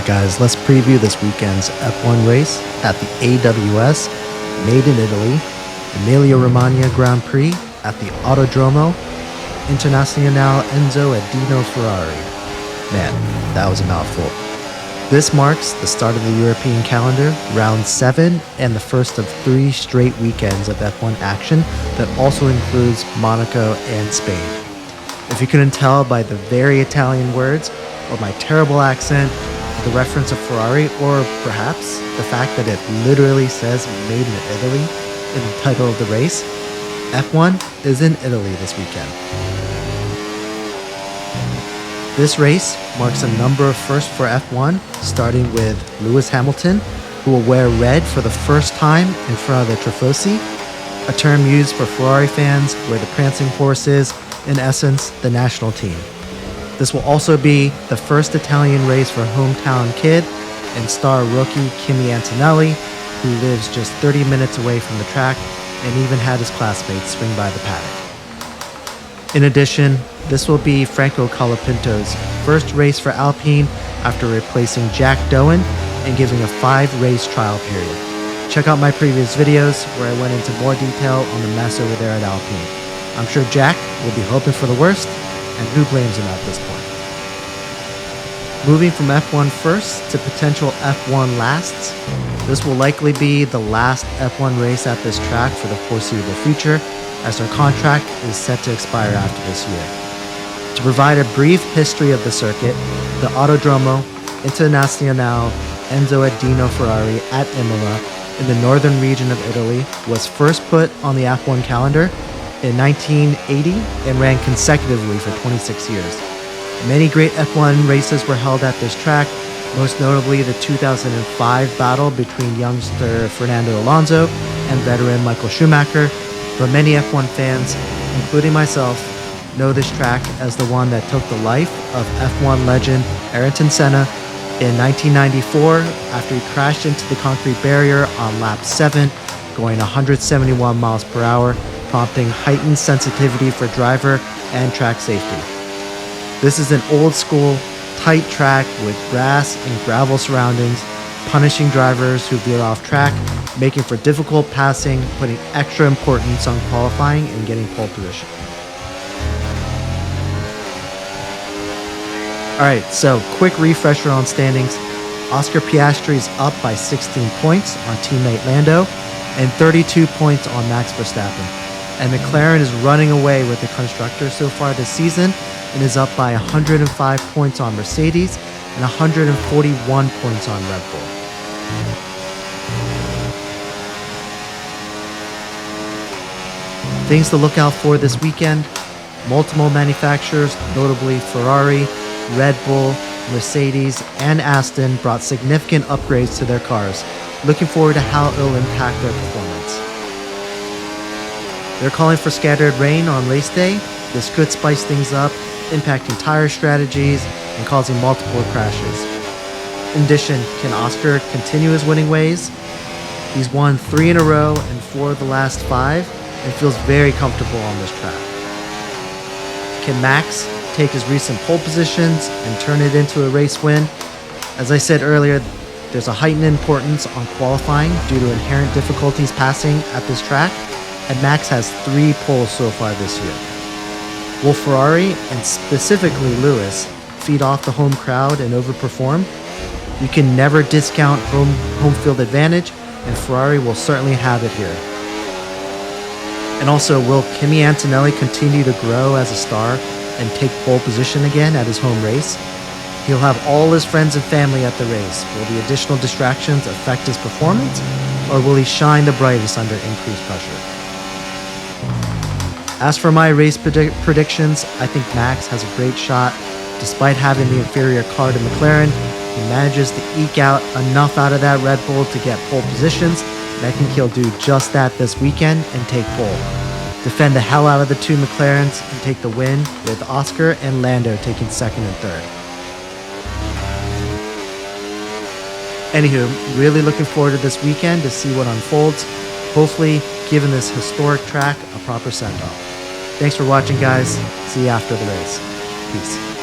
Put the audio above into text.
Alright guys, let's preview this weekend's F1 race at the AWS Made in Italy Emilia Romagna Grand Prix at the Autodromo Internazionale Enzo e Dino Ferrari. Man, that was a mouthful. This marks the start of the European calendar, round 7, and the first of 3 straight weekends of F1 action that also includes Monaco and Spain. If you couldn't tell by the very Italian words, or my terrible accent, the reference of Ferrari, or perhaps the fact that it literally says Made in Italy in the title of the race, F1 is in Italy this weekend. This race marks a number of firsts for F1, starting with Lewis Hamilton, who will wear red for the first time in front of the Tifosi, a term used for Ferrari fans where the prancing horse is, in essence, the national team. This will also be the first Italian race for hometown kid and star rookie Kimi Antonelli, who lives just 30 minutes away from the track and even had his classmates swing by the paddock. In addition, this will be Franco Colapinto's first race for Alpine after replacing Jack Doan and giving a 5-race trial period. Check out my previous videos where I went into more detail on the mess over there at Alpine. I'm sure Jack will be hoping for the worst, and who blames him at this point? Moving from F1 firsts to potential F1 lasts, this will likely be the last F1 race at this track for the foreseeable future, as their contract is set to expire after this year. To provide a brief history of the circuit, the Autodromo Internazionale Enzo e Dino Ferrari at Imola in the northern region of Italy was first put on the F1 calendar in 1980 and ran consecutively for 26 years. Many great F1 races were held at this track, most notably the 2005 battle between youngster Fernando Alonso and veteran Michael Schumacher, but many F1 fans, including myself, know this track as the one that took the life of F1 legend Ayrton Senna in 1994 after he crashed into the concrete barrier on lap 7, going 171 miles per hour, prompting heightened sensitivity for driver and track safety. This is an old school, tight track with grass and gravel surroundings, punishing drivers who veer off track, making for difficult passing, putting extra importance on qualifying and getting pole position. Alright, so quick refresher on standings. Oscar Piastri is up by 16 points on teammate Lando and 32 points on Max Verstappen. And McLaren is running away with the constructor so far this season and is up by 105 points on Mercedes and 141 points on Red Bull. Things to look out for this weekend: multiple manufacturers, notably Ferrari, Red Bull, Mercedes, and Aston, brought significant upgrades to their cars. Looking forward to how it will impact their performance. They're calling for scattered rain on race day. This could spice things up, impacting tire strategies and causing multiple crashes. In addition, can Oscar continue his winning ways? He's won 3 in a row and 4 of the last 5 and feels very comfortable on this track. Can Max take his recent pole positions and turn it into a race win? As I said earlier, there's a heightened importance on qualifying due to inherent difficulties passing at this track, and Max has 3 poles so far this year. Will Ferrari, and specifically Lewis, feed off the home crowd and overperform? You can never discount home field advantage, and Ferrari will certainly have it here. And also, will Kimi Antonelli continue to grow as a star and take pole position again at his home race? He'll have all his friends and family at the race. Will the additional distractions affect his performance, or will he shine the brightest under increased pressure? As for my race predictions, I think Max has a great shot. Despite having the inferior car to McLaren, he manages to eke out enough out of that Red Bull to get pole positions, and I think he'll do just that this weekend and take pole. Defend the hell out of the 2 McLarens and take the win, with Oscar and Lando taking 2nd and 3rd. Anywho, really looking forward to this weekend to see what unfolds, hopefully giving this historic track a proper send-off. Thanks for watching, guys. See you after the race. Peace.